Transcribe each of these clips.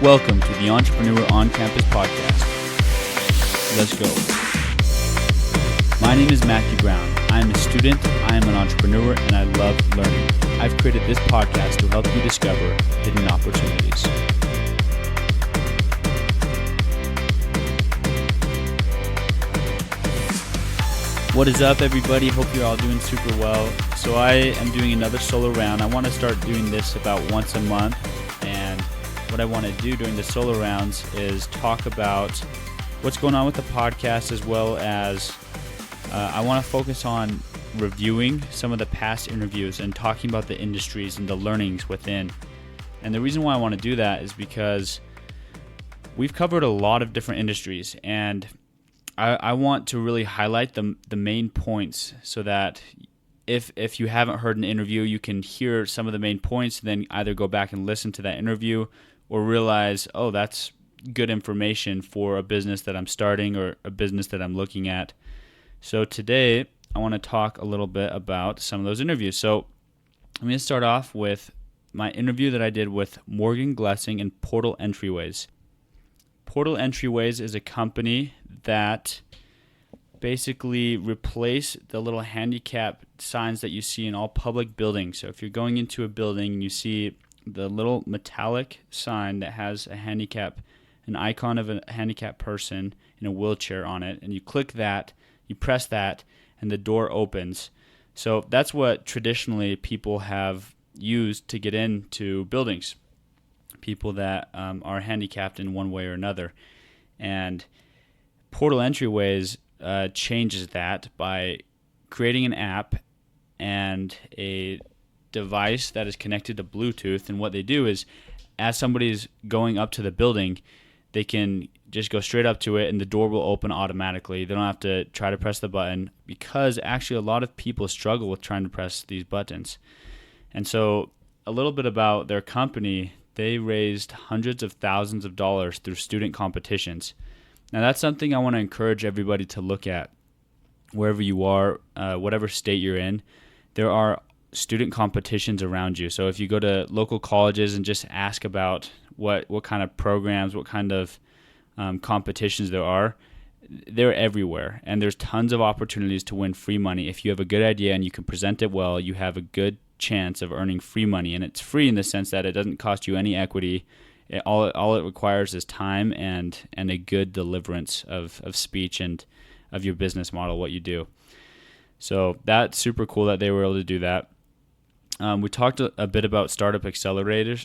Welcome to the Entrepreneur on Campus podcast. Let's go. My name is Matthew Brown. I am a student, I am an entrepreneur, and I love learning. I've created this podcast to help you discover hidden opportunities. What is up, everybody? Hope you're all doing super well. So I am doing another solo round. I want to start doing this about once a month, and what I want to do during the solo rounds is talk about what's going on with the podcast, as well as I want to focus on reviewing some of the past interviews and talking about the industries and the learnings within. And the reason why I want to do that is because we've covered a lot of different industries, and I want to really highlight the main points so that if you haven't heard an interview, you can hear some of the main points and then either go back and listen to that interview or realize, oh, that's good information for a business that I'm starting or a business that I'm looking at. So today, I want to talk a little bit about some of those interviews. So I'm going to start off with my interview that I did with Morgan Glessing and Portal Entryways. Portal Entryways is a company that basically replace the little handicap signs that you see in all public buildings. So if you're going into a building and you see the little metallic sign that has a handicap, an icon of a handicapped person in a wheelchair on it, and you click that, you press that, and the door opens. So that's what traditionally people have used to get into buildings, people that are handicapped in one way or another. And Portal Entryways changes that by creating an app and a device that is connected to Bluetooth. And what they do is, as somebody's going up to the building, they can just go straight up to it and the door will open automatically. They don't have to try to press the button, because actually a lot of people struggle with trying to press these buttons. And so a little bit about their company: they raised hundreds of thousands of dollars through student competitions. Now that's something I want to encourage everybody to look at. Wherever you are, whatever state you're in, there are student competitions around you. So if you go to local colleges and just ask about what kind of programs, what kind of competitions there are, they're everywhere. And there's tons of opportunities to win free money. If you have a good idea and you can present it well, you have a good chance of earning free money. And it's free in the sense that it doesn't cost you any equity. All it requires is time and a good deliverance of speech and of your business model, what you do. So that's super cool that they were able to do that. We talked a bit about Startup Accelerator.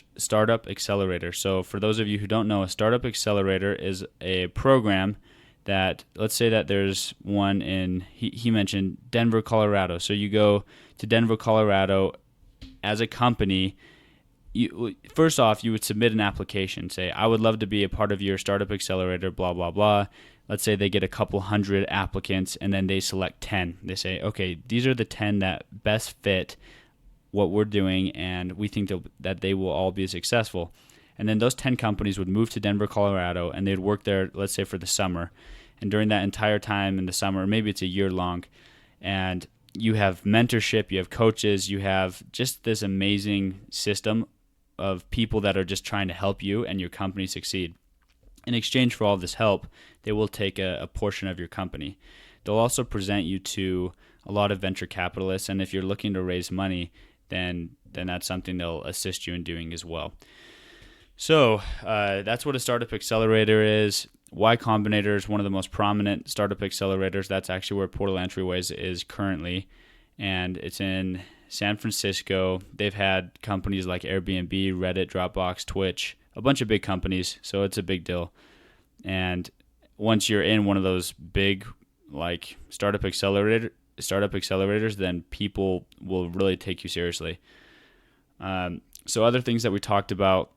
So for those of you who don't know, a Startup Accelerator is a program that, let's say that there's one in, he mentioned Denver, Colorado. So you go to Denver, Colorado as a company. First off, you would submit an application. Say, I would love to be a part of your Startup Accelerator, blah, blah, blah. Let's say they get a couple hundred applicants and then they select 10. They say, okay, these are the 10 that best fit what we're doing, and we think that they will all be successful. And then those 10 companies would move to Denver, Colorado, and they'd work there, let's say, for the summer. And during that entire time in the summer, maybe it's a year long, and you have mentorship, you have coaches, you have just this amazing system of people that are just trying to help you and your company succeed. In exchange for all this help, they will take a portion of your company. They'll also present you to a lot of venture capitalists, and if you're looking to raise money, then that's something they'll assist you in doing as well. So that's what a Startup Accelerator is. Y Combinator is one of the most prominent startup accelerators. That's actually where Portal Entryways is currently, and it's in San Francisco. They've had companies like Airbnb, Reddit, Dropbox, Twitch, a bunch of big companies, so it's a big deal. And once you're in one of those big like startup accelerators, then people will really take you seriously. So other things that we talked about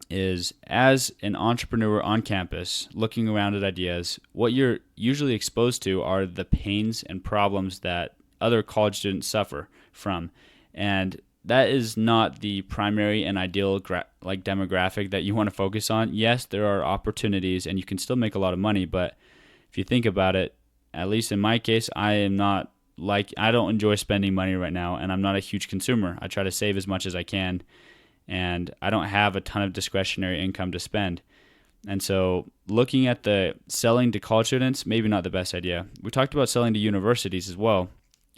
is, as an entrepreneur on campus looking around at ideas, what you're usually exposed to are the pains and problems that other college students suffer from. And that is not the primary and ideal demographic that you want to focus on. Yes, there are opportunities and you can still make a lot of money, but if you think about it, at least in my case, I don't enjoy spending money right now, and I'm not a huge consumer. I try to save as much as I can, and I don't have a ton of discretionary income to spend. And so looking at the selling to college students, maybe not the best idea. We talked about selling to universities as well.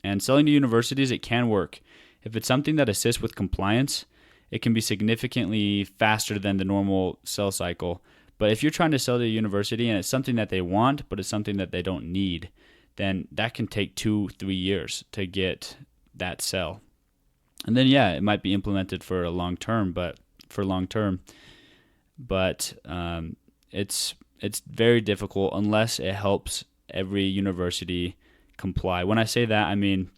And selling to universities, it can work. If it's something that assists with compliance, it can be significantly faster than the normal sales cycle. But if you're trying to sell to a university and it's something that they want, but it's something that they don't need, then that can take 2-3 years to get that sell. And then, yeah, it might be implemented for long term, but it's very difficult unless it helps every university comply. When I say that, I mean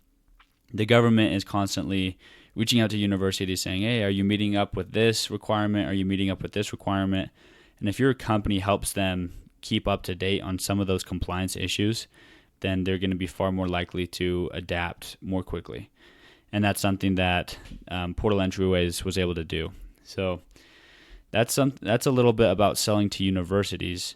the government is constantly reaching out to universities saying, hey, are you meeting up with this requirement? Are you meeting up with this requirement? And if your company helps them keep up to date on some of those compliance issues, then they're going to be far more likely to adapt more quickly. And that's something that Portal Entryways was able to do. So that's a little bit about selling to universities.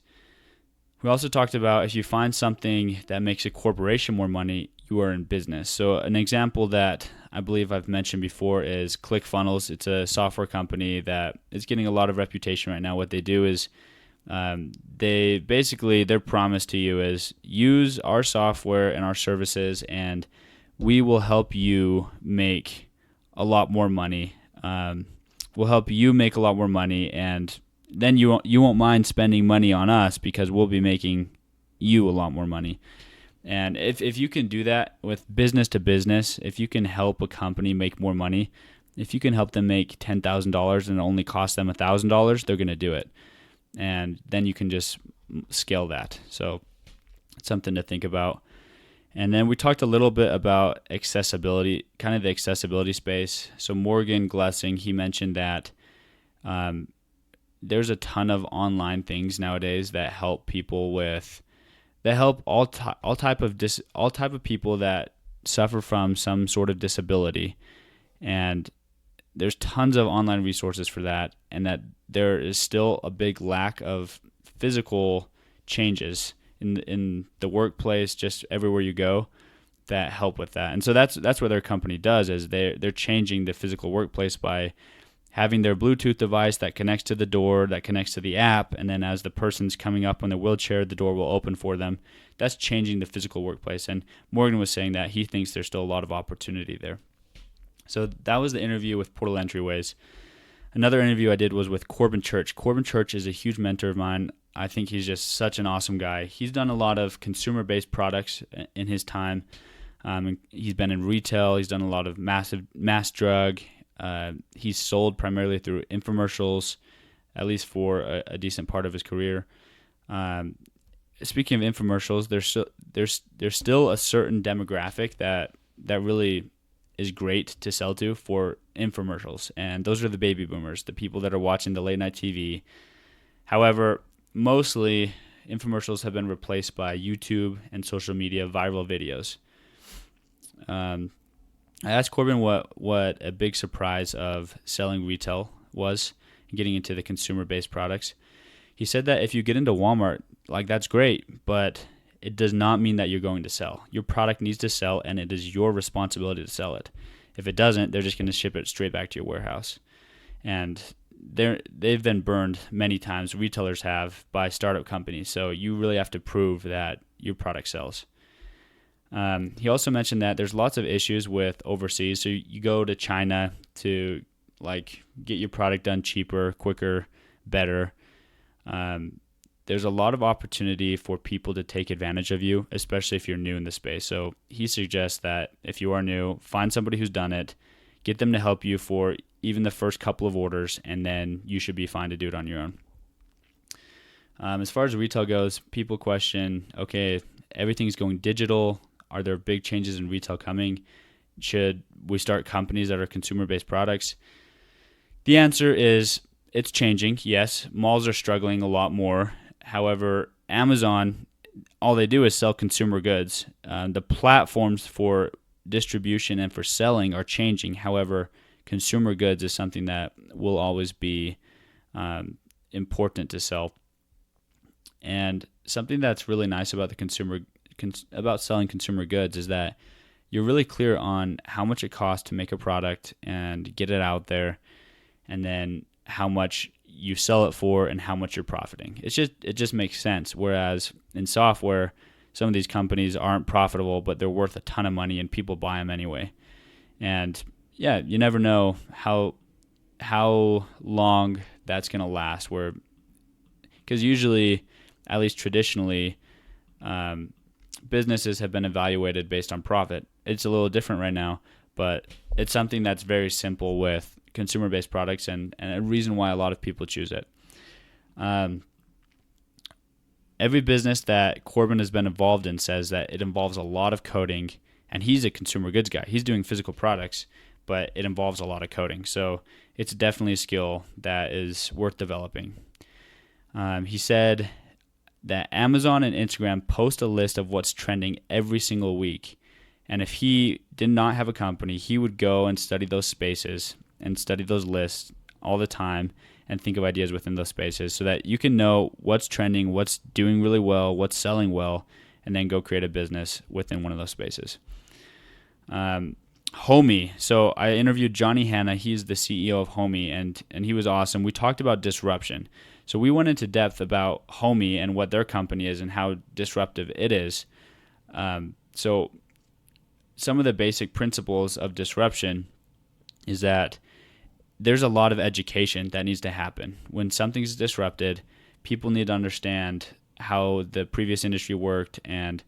We also talked about if you find something that makes a corporation more money, you are in business. So an example that I believe I've mentioned before is ClickFunnels. It's a software company that is getting a lot of reputation right now. What they do is their promise to you is use our software and our services, and we will help you make a lot more money. We'll help you make a lot more money, and then you won't mind spending money on us because we'll be making you a lot more money. And if you can do that with business to business, if you can help a company make more money, if you can help them make $10,000 and it only costs them $1,000, they're going to do it. And then you can just scale that. So it's something to think about. And then we talked a little bit about accessibility, kind of the accessibility space. So Morgan Glessing, he mentioned that there's a ton of online things nowadays that help people all type of people that suffer from some sort of disability. And there's tons of online resources for that, and that there is still a big lack of physical changes in the workplace, just everywhere you go, that help with that. And so that's what their company does, is they're changing the physical workplace by having their Bluetooth device that connects to the door, that connects to the app, and then as the person's coming up on the wheelchair, the door will open for them. That's changing the physical workplace. And Morgan was saying that he thinks there's still a lot of opportunity there. So that was the interview with Portal Entryways. Another interview I did was with Corbin Church. Corbin Church is a huge mentor of mine. I think he's just such an awesome guy. He's done a lot of consumer-based products in his time. He's been in retail. He's done a lot of mass drug. He's sold primarily through infomercials, at least for a decent part of his career. Speaking of infomercials, there's still a certain demographic that really is great to sell to for infomercials, and those are the baby boomers, the people that are watching the late night TV. However, mostly infomercials have been replaced by YouTube and social media viral videos. I asked Corbin what a big surprise of selling retail was and getting into the consumer-based products. He said that if you get into Walmart, like, that's great, but it does not mean that you're going to sell. Your product needs to sell, and it is your responsibility to sell it. If it doesn't, they're just going to ship it straight back to your warehouse. And they've been burned many times, retailers have, by startup companies. So you really have to prove that your product sells. He also mentioned that there's lots of issues with overseas. So you go to China to get your product done cheaper, quicker, better. There's a lot of opportunity for people to take advantage of you, especially if you're new in the space. So he suggests that if you are new, find somebody who's done it, get them to help you for even the first couple of orders, and then you should be fine to do it on your own. As far as retail goes, people question, okay, everything's going digital. Are there big changes in retail coming? Should we start companies that are consumer-based products? The answer is it's changing. Yes, malls are struggling a lot more. However, Amazon, all they do is sell consumer goods. The platforms for distribution and for selling are changing. However, consumer goods is something that will always be important to sell. And something that's really nice about about selling consumer goods is that you're really clear on how much it costs to make a product and get it out there. and then how much you sell it for and how much you're profiting. It just makes sense. Whereas in software, some of these companies aren't profitable, but they're worth a ton of money and people buy them anyway. And yeah, you never know how long that's going to last, because usually, at least traditionally, businesses have been evaluated based on profit. It's a little different right now, but it's something that's very simple with consumer-based products, and a reason why a lot of people choose it. Every business that Corbin has been involved in says that it involves a lot of coding, and he's a consumer goods guy. He's doing physical products, but it involves a lot of coding. So it's definitely a skill that is worth developing. He said that Amazon and Instagram post a list of what's trending every single week. And if he did not have a company, he would go and study those spaces and study those lists all the time and think of ideas within those spaces so that you can know what's trending, what's doing really well, what's selling well, and then go create a business within one of those spaces. Homey. So I interviewed Johnny Hanna. He's the CEO of Homey, and he was awesome. We talked about disruption. So we went into depth about Homey and what their company is and how disruptive it is. So some of the basic principles of disruption is that there's a lot of education that needs to happen. When something's disrupted, people need to understand how the previous industry worked and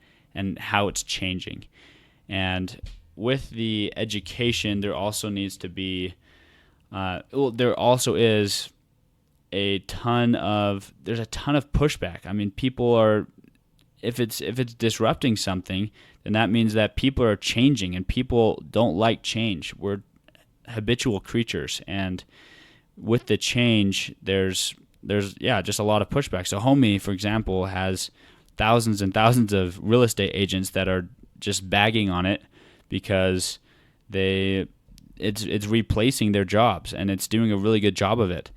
how it's changing. And with the education, there also needs to be, there also is a ton of pushback. I mean, people are, if it's disrupting something, then that means that people are changing, and people don't like change. We're habitual creatures, and with the change, there's just a lot of pushback. So Homey, for example, has thousands and thousands of real estate agents that are just bagging on it because it's replacing their jobs, and it's doing a really good job of it.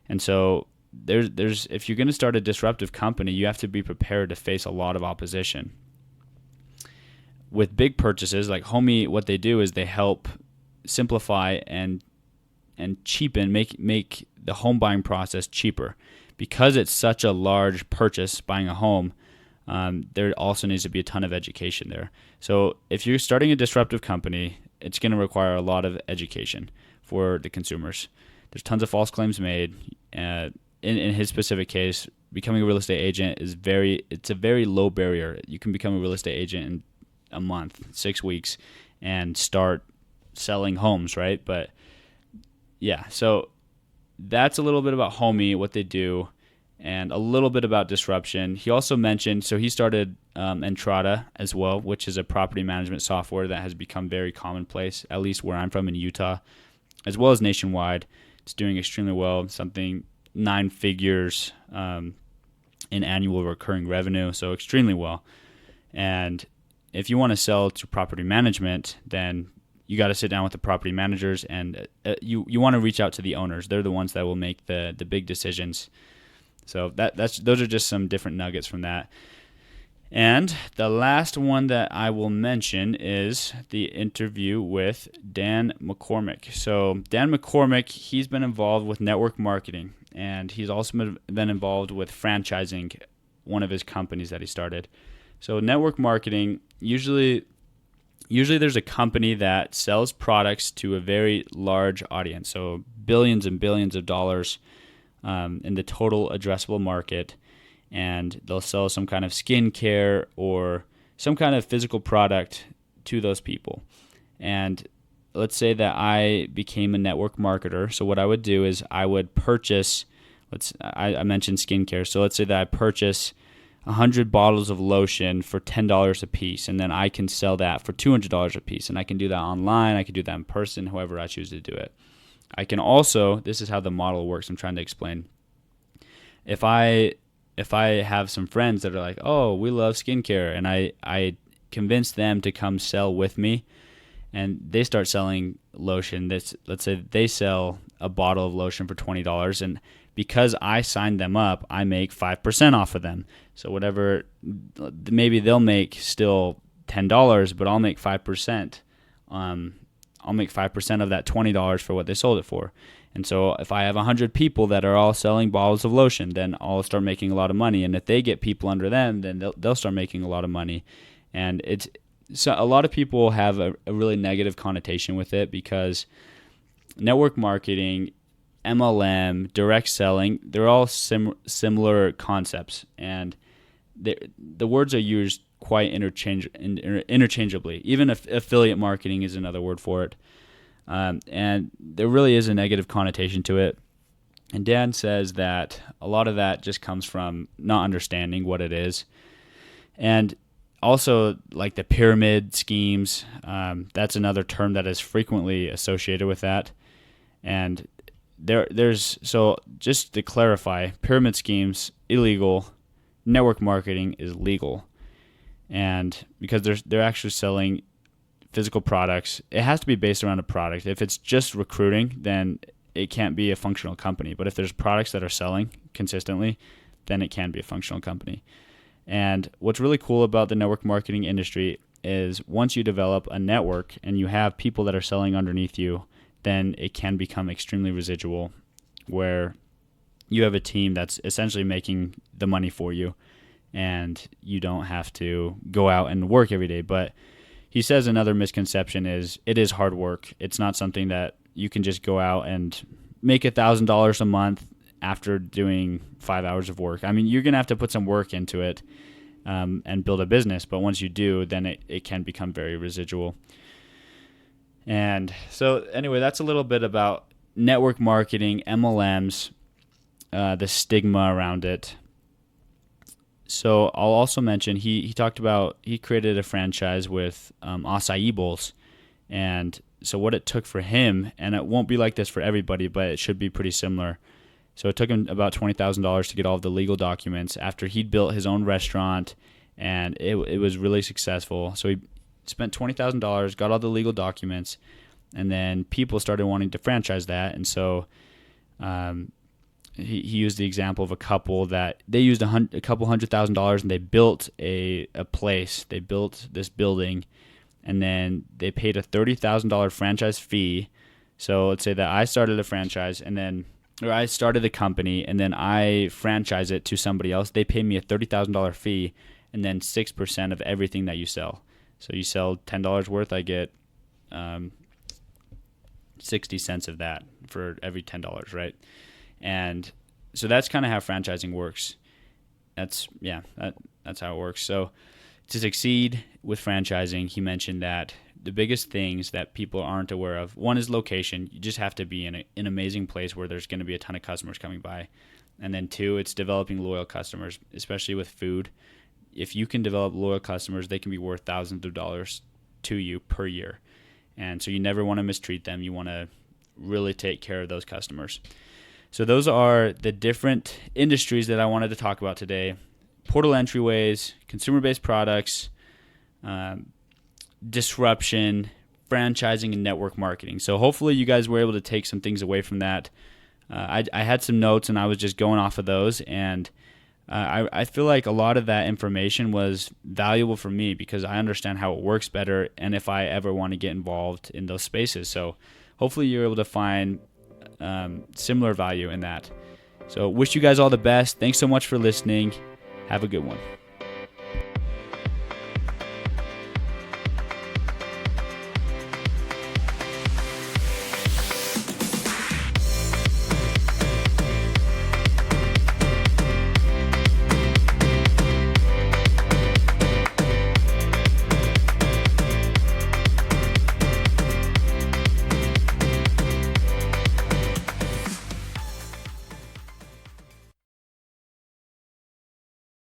And so there's if you're going to start a disruptive company, you have to be prepared to face a lot of opposition. With big purchases like Homey, what they do is they help simplify and cheapen, make the home buying process cheaper. Because it's such a large purchase, buying a home, there also needs to be a ton of education there. So if you're starting a disruptive company, it's going to require a lot of education for the consumers. There's tons of false claims made. In his specific case, becoming a real estate agent it's a very low barrier. You can become a real estate agent in a month, 6 weeks, and start selling homes, right? But yeah, so that's a little bit about Homey, what they do, and a little bit about disruption. He also mentioned, so he started Entrada as well, which is a property management software that has become very commonplace, at least where I'm from in Utah, as well as nationwide. It's doing extremely well, something 9 figures in annual recurring revenue, so extremely well. And if you want to sell to property management, then you got to sit down with the property managers, and you want to reach out to the owners. They're the ones that will make the big decisions. So those are just some different nuggets from that. And the last one that I will mention is the interview with Dan McCormick. So Dan McCormick, he's been involved with network marketing, and he's also been involved with franchising one of his companies that he started. So network marketing, usually there's a company that sells products to a very large audience, so billions and billions of dollars in the total addressable market, and they'll sell some kind of skincare or some kind of physical product to those people. And let's say that I became a network marketer. So what I would do is I would purchase, I mentioned skincare, so let's say that I purchase 100 bottles of lotion for $10 a piece, and then I can sell that for $200 a piece, and I can do that online, I can do that in person, however I choose to do it. I can also, this is how the model works, I'm trying to explain. If I have some friends that are like, oh, we love skincare, and I convince them to come sell with me, and they start selling lotion, let's say they sell a bottle of lotion for $20, and because I signed them up, I make 5% off of them. So whatever, maybe they'll make still $10, but I'll make 5%. I'll make 5% of that $20 for what they sold it for. And so if I have 100 people that are all selling bottles of lotion, then I'll start making a lot of money. And if they get people under them, then they'll start making a lot of money. And so a lot of people have a really negative connotation with it, because network marketing, MLM, direct selling, they're all similar concepts. And the words are used quite interchangeably. Even affiliate marketing is another word for it. And there really is a negative connotation to it. And Dan says that a lot of that just comes from not understanding what it is. And also, like the pyramid schemes, that's another term that is frequently associated with that. And so just to clarify, pyramid schemes, illegal. Network marketing is legal. And because they're actually selling physical products, it has to be based around a product. If it's just recruiting, then it can't be a functional company. But if there's products that are selling consistently, then it can be a functional company. And what's really cool about the network marketing industry is once you develop a network and you have people that are selling underneath you, then it can become extremely residual, where you have a team that's essentially making the money for you, and you don't have to go out and work every day. But he says another misconception is it is hard work. It's not something that you can just go out and make $1,000 a month after doing 5 hours of work. I mean, you're going to have to put some work into it and build a business. But once you do, then it can become very residual. And so anyway, that's a little bit about network marketing, MLMs, the stigma around it. So I'll also mention he talked about he created a franchise with acai bowls, and so what it took for him, and it won't be like this for everybody, but it should be pretty similar. So it took him about $20,000 to get all of the legal documents after he'd built his own restaurant, and it was really successful. So he spent $20,000, got all the legal documents, and then people started wanting to franchise that, and so he used the example of a couple that they used a couple $100,000 and they built a place. They built this building, and then they paid a $30,000 franchise fee. So let's say that I started a franchise, or I started a company, and then I franchise it to somebody else. They pay me a $30,000 fee, and then 6% of everything that you sell. So you sell $10 worth, I get 60 cents of that for every $10, right? And so that's kind of how franchising works. That's how it works. So to succeed with franchising, he mentioned that the biggest things that people aren't aware of, one is location. You just have to be in an amazing place where there's going to be a ton of customers coming by. And then two, it's developing loyal customers, especially with food. If you can develop loyal customers, they can be worth thousands of dollars to you per year. And so you never want to mistreat them. You want to really take care of those customers. So those are the different industries that I wanted to talk about today. Portal entryways, consumer-based products, disruption, franchising, and network marketing. So hopefully you guys were able to take some things away from that. I had some notes, and I was just going off of those, and I feel like a lot of that information was valuable for me because I understand how it works better and if I ever want to get involved in those spaces. So hopefully you're able to find similar value in that. So wish you guys all the best. Thanks so much for listening. Have a good one.